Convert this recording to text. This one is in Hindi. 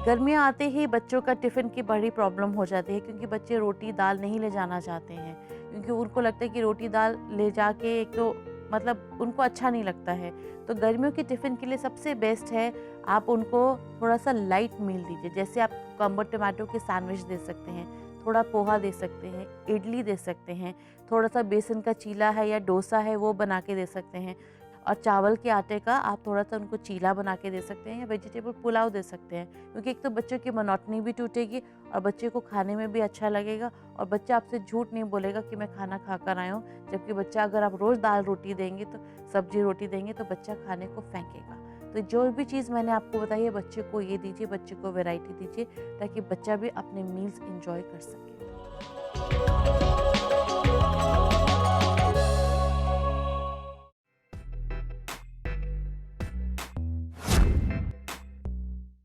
गर्मियाँ आते ही बच्चों का टिफ़िन की बड़ी प्रॉब्लम हो जाती है, क्योंकि बच्चे रोटी दाल नहीं ले जाना चाहते हैं, क्योंकि उनको लगता है कि रोटी दाल ले जाके एक तो मतलब उनको अच्छा नहीं लगता है। तो गर्मियों के टिफ़िन के लिए सबसे बेस्ट है, आप उनको थोड़ा-सा लाइट मील दीजिए। जैसे आप कुकुम्बर टमाटो के सैंडविच दे सकते हैं, थोड़ा पोहा दे सकते हैं, इडली दे सकते हैं, थोड़ा-सा बेसन का चीला है या डोसा है वो बना के दे सकते हैं, और चावल के आटे का आप थोड़ा-सा उनको चीला बना के दे सकते हैं या वेजिटेबल पुलाव दे सकते हैं। क्योंकि एक तो बच्चों की मोनोटनी भी टूटेगी और बच्चे को खाने में भी अच्छा लगेगा, और बच्चा आपसे झूठ नहीं बोलेगा कि मैं खाना खाकर आया हूँ। जबकि बच्चा, अगर आप रोज़ दाल रोटी देंगे, तो सब्जी रोटी देंगे, तो बच्चा खाने को फेंकेगा। तो जो भी चीज़ मैंने आपको बताई है, बच्चे को ये दीजिए, बच्चे को वैरायटी दीजिए, ताकि बच्चा भी अपने मील्स एन्जॉय कर सके।